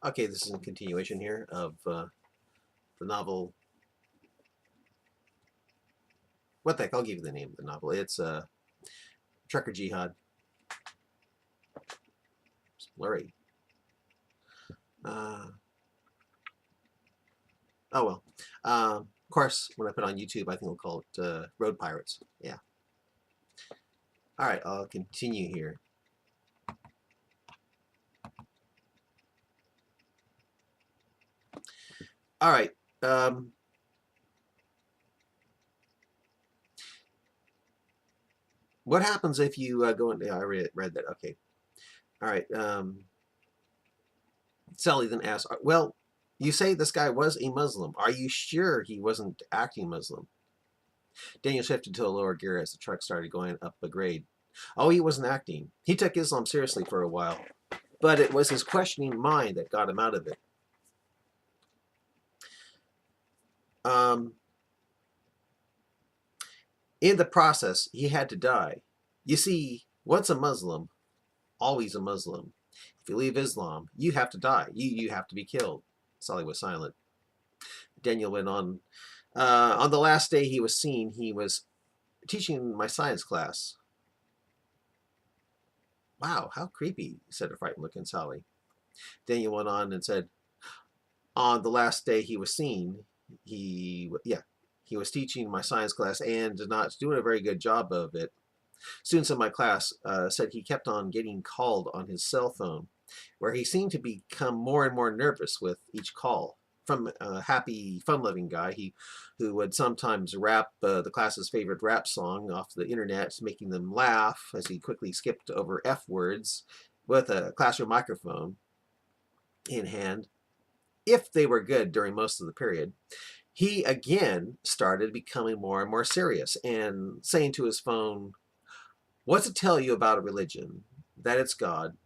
Okay, this is a continuation here of the novel. What the heck? I'll give you the name of the novel. It's Trucker Jihad. It's blurry. Oh well. Of course, when I put it on YouTube, I think we'll call it Road Pirates. Yeah. All right, I'll continue here. All right. What happens if you go into? Yeah, I read that. Okay. All right. Sally then asks, "Well, you say this guy was a Muslim. Are you sure he wasn't acting Muslim?" Daniel shifted to a lower gear as the truck started going up a grade. "Oh, he wasn't acting. He took Islam seriously for a while, but it was his questioning mind that got him out of it. Um, in the process, he had to die. You see, once a Muslim, always a Muslim. If you leave Islam, you have to die. You have to be killed." Sally was silent. Daniel went on. On the last day he was seen, he was teaching my science class. "Wow, how creepy," said a frightened looking Sally. Daniel went on and said, "On the last day he was seen, he was teaching my science class and not doing a very good job of it. Students in my class said he kept on getting called on his cell phone, where he seemed to become more and more nervous with each call. From a happy, fun-loving guy who would sometimes rap the class's favorite rap song off the internet, making them laugh as he quickly skipped over F words with a classroom microphone in hand, if they were good during most of the period, he again started becoming more and more serious and saying to his phone, 'What's it tell you about a religion? That it's God.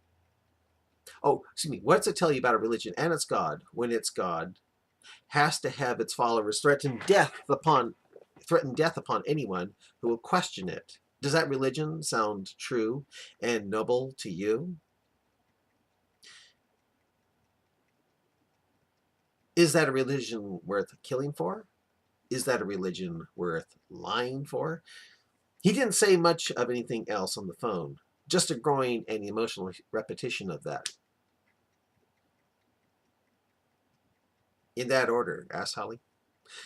Oh, excuse me. What's it tell you about a religion and its God when its God has to have its followers threaten death upon anyone who will question it? Does that religion sound true and noble to you? Is that a religion worth killing for? Is that a religion worth lying for?' He didn't say much of anything else on the phone, just a growing and emotional repetition of that." "In that order?" asked Holly.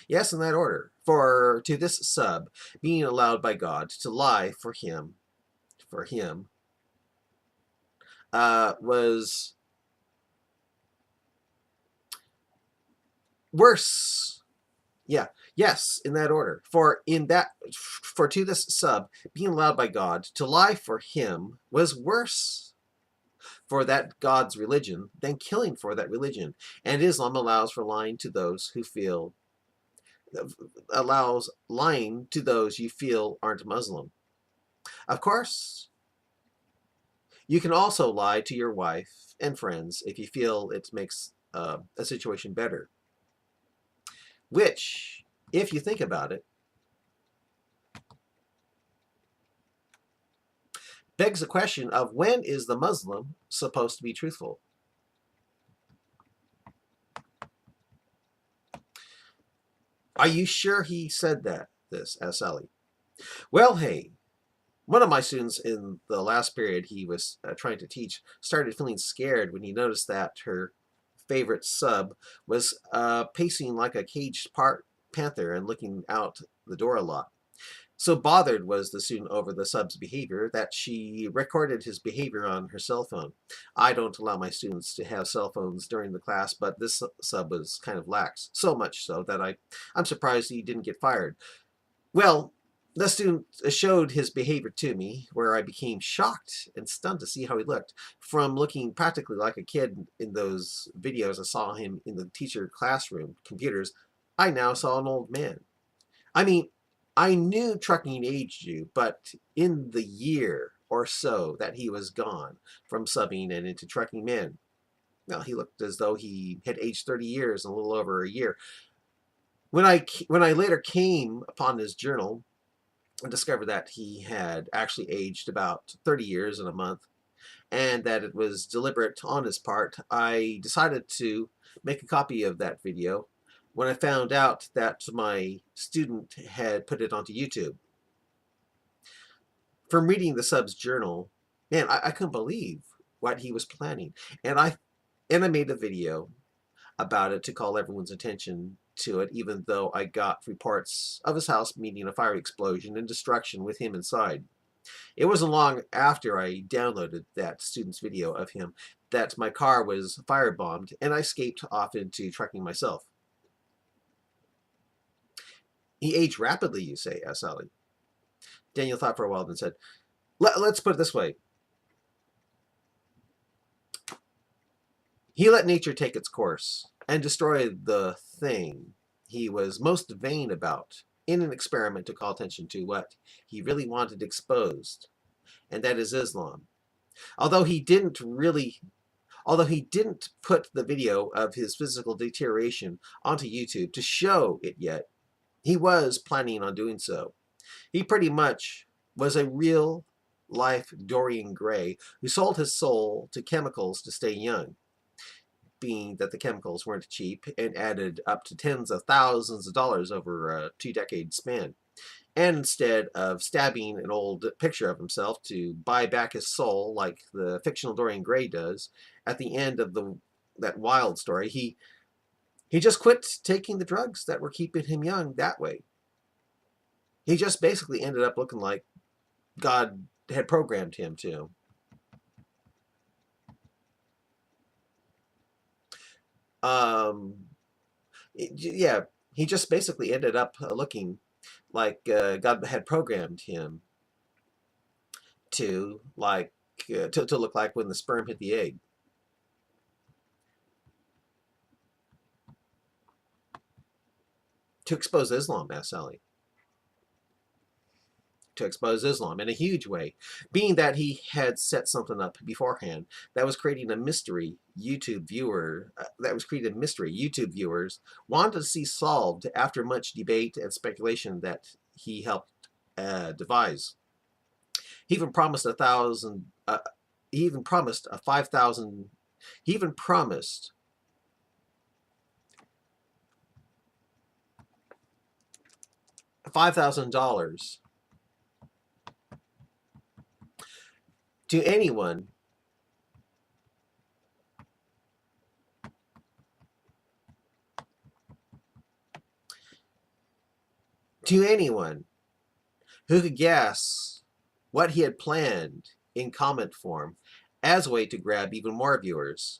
"Yes, in that order. For to this sub, being allowed by God to lie for him, was worse." Yeah, yes, in that order. For to this sub, being allowed by God to lie for him was worse for that God's religion than killing for that religion. And Islam allows lying to those you feel aren't Muslim. Of course, you can also lie to your wife and friends if you feel it makes a situation better. Which, if you think about it, begs the question of when is the Muslim supposed to be truthful? "Are you sure he said this?" asked Sally. "Well, hey, one of my students in the last period he was trying to teach started feeling scared when he noticed that her favorite sub was pacing like a caged panther and looking out the door a lot. So bothered was the student over the sub's behavior that she recorded his behavior on her cell phone. I don't allow my students to have cell phones during the class, but this sub was kind of lax, so much so that I'm surprised he didn't get fired. Well, the student showed his behavior to me, where I became shocked and stunned to see how he looked. From looking practically like a kid in those videos I saw him in the teacher classroom computers, I now saw an old man. I mean, I knew trucking aged you, but in the year or so that he was gone from subbing and into trucking men, well, he looked as though he had aged 30 years in a little over a year. When I later came upon his journal and discovered that he had actually aged about 30 years in a month, and that it was deliberate on his part, I decided to make a copy of that video when I found out that my student had put it onto YouTube. From reading the sub's journal, man, I couldn't believe what he was planning. And I made a video about it to call everyone's attention to it, even though I got reports of his house meeting a fire explosion and destruction with him inside. It wasn't long after I downloaded that student's video of him that my car was firebombed and I escaped off into trucking myself. He aged rapidly, you say, asked Sally. Daniel thought for a while and said, let's put it this way. He let nature take its course and destroy the thing he was most vain about in an experiment to call attention to what he really wanted exposed, and that is Islam. Although he didn't put the video of his physical deterioration onto YouTube to show it yet, he was planning on doing so. He pretty much was a real life Dorian Gray who sold his soul to chemicals to stay young, being that the chemicals weren't cheap and added up to tens of thousands of dollars over a 2-decade span. And instead of stabbing an old picture of himself to buy back his soul like the fictional Dorian Gray does at the end of that wild story, he just quit taking the drugs that were keeping him young that way. He just basically ended up looking like God had programmed him to. Yeah, he just basically ended up looking like God had programmed him to, like, to look like when the sperm hit the egg. To expose Islam, asked Sally. To expose Islam in a huge way, being that he had set something up beforehand that was creating a mystery YouTube viewers wanted to see solved after much debate and speculation that he helped devise. He even promised a 5,000. He even promised $5,000 to anyone who could guess what he had planned in comment form as a way to grab even more viewers.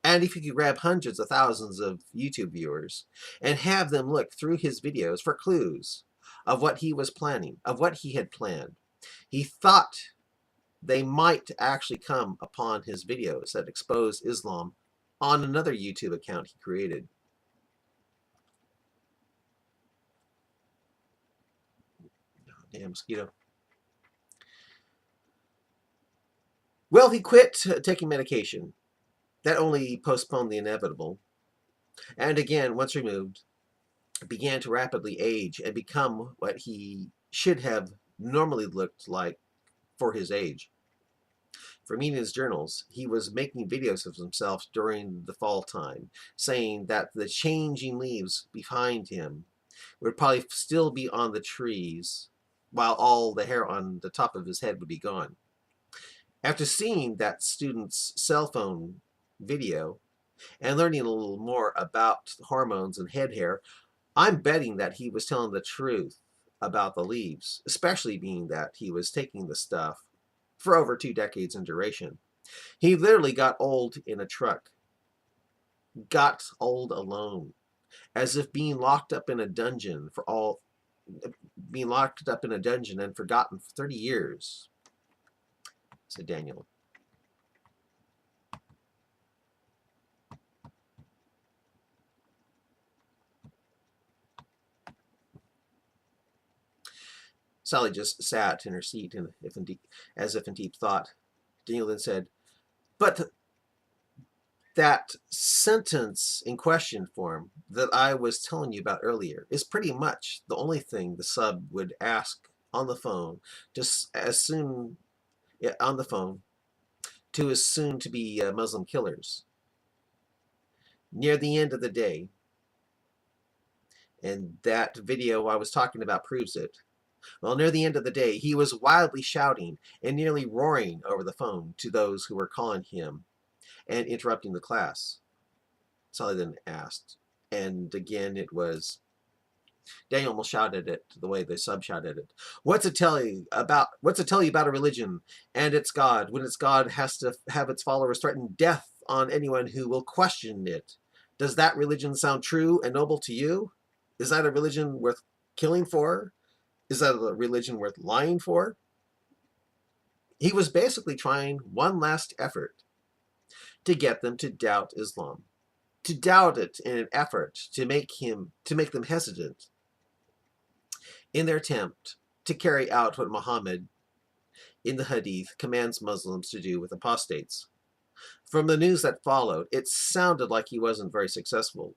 And if he could grab hundreds of thousands of YouTube viewers and have them look through his videos for clues of what he was planning, of what he had planned, he thought they might actually come upon his videos that exposed Islam on another YouTube account he created. Oh, damn mosquito. Well, he quit taking medication. That only postponed the inevitable. And again, once removed, began to rapidly age and become what he should have normally looked like for his age. From reading his journals, he was making videos of himself during the fall time, saying that the changing leaves behind him would probably still be on the trees, while all the hair on the top of his head would be gone. After seeing that student's cell phone video and learning a little more about hormones and head hair, I'm betting that he was telling the truth about the leaves, especially being that he was taking the stuff for over 2 decades in duration. He literally got old in a truck, got old alone, as if being locked up in a dungeon and forgotten for 30 years, said Daniel. Sally just sat in her seat as if in deep thought. Daniel then said, but that sentence in question form that I was telling you about earlier is pretty much the only thing the sub would ask on the phone, just as soon on the phone, to his soon-to-be Muslim killers. Near the end of the day, and that video I was talking about proves it, well, near the end of the day, he was wildly shouting and nearly roaring over the phone to those who were calling him and interrupting the class. Sally then asked, and again it was, Daniel almost shouted it the way the sub shouted it. What's it tell you about a religion and its God when its God has to have its followers threaten death on anyone who will question it? Does that religion sound true and noble to you? Is that a religion worth killing for? Is that a religion worth lying for? He was basically trying one last effort to get them to doubt Islam, to doubt it in an effort to make them hesitant in their attempt to carry out what Muhammad in the Hadith commands Muslims to do with apostates. From the news that followed, it sounded like he wasn't very successful.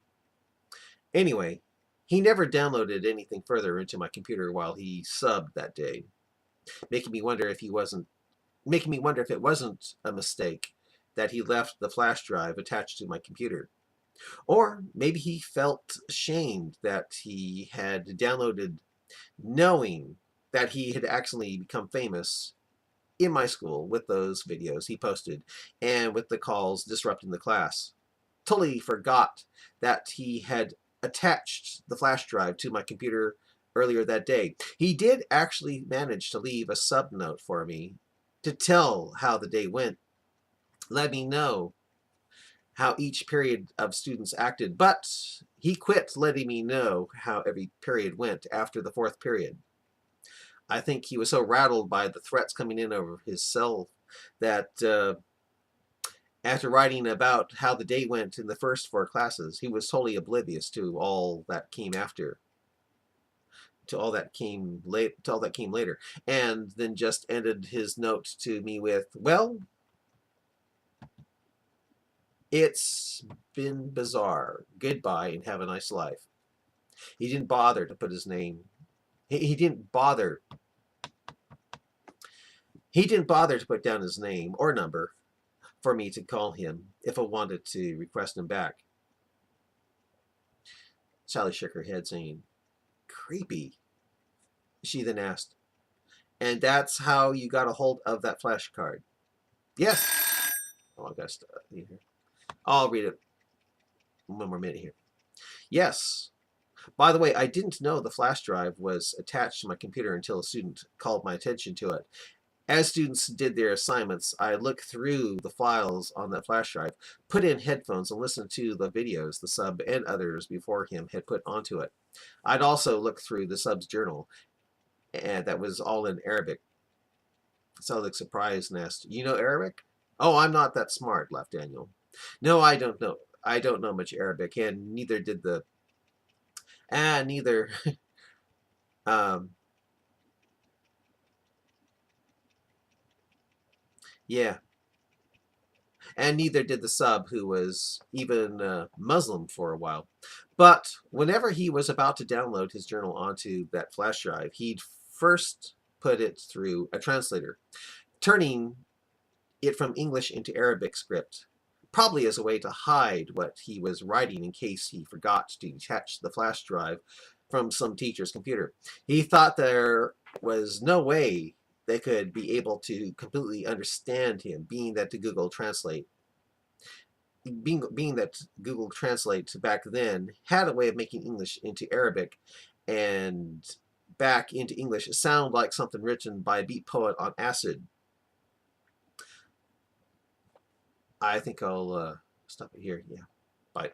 Anyway, he never downloaded anything further into my computer while he subbed that day, making me wonder if it wasn't a mistake that he left the flash drive attached to my computer. Or maybe he felt ashamed that he had downloaded knowing that he had accidentally become famous in my school with those videos he posted and with the calls disrupting the class. Totally forgot that he had attached the flash drive to my computer earlier that day. He did actually manage to leave a sub note for me to tell how the day went. Let me know how each period of students acted, but he quit letting me know how every period went after the fourth period. I think he was so rattled by the threats coming in over his cell that after writing about how the day went in the first four classes, he was totally oblivious to all that came after, to all that came later, and then just ended his note to me with, well, it's been bizarre. Goodbye and have a nice life. He didn't bother to put his name. He didn't bother to put down his name or number for me to call him if I wanted to request him back. Sally shook her head, saying, creepy. She then asked, and that's how you got a hold of that flash card? Yes. Oh, I got to start here. I'll read it one more minute here. Yes. By the way, I didn't know the flash drive was attached to my computer until a student called my attention to it. As students did their assignments, I looked through the files on that flash drive, put in headphones, and listened to the videos the sub and others before him had put onto it. I'd also looked through the sub's journal, and that was all in Arabic. So I looked surprised and asked, you know Arabic? Oh, I'm not that smart, laughed Daniel. No, I don't know. I don't know much Arabic, and neither did the... neither... yeah. And neither did the sub, who was even Muslim for a while. But whenever he was about to download his journal onto that flash drive, he'd first put it through a translator, turning it from English into Arabic script, probably as a way to hide what he was writing in case he forgot to detach the flash drive from some teacher's computer. He thought there was no way they could be able to completely understand him, being that Google Translate back then had a way of making English into Arabic and back into English sound like something written by a beat poet on acid. I think I'll stop it here. Yeah, bye.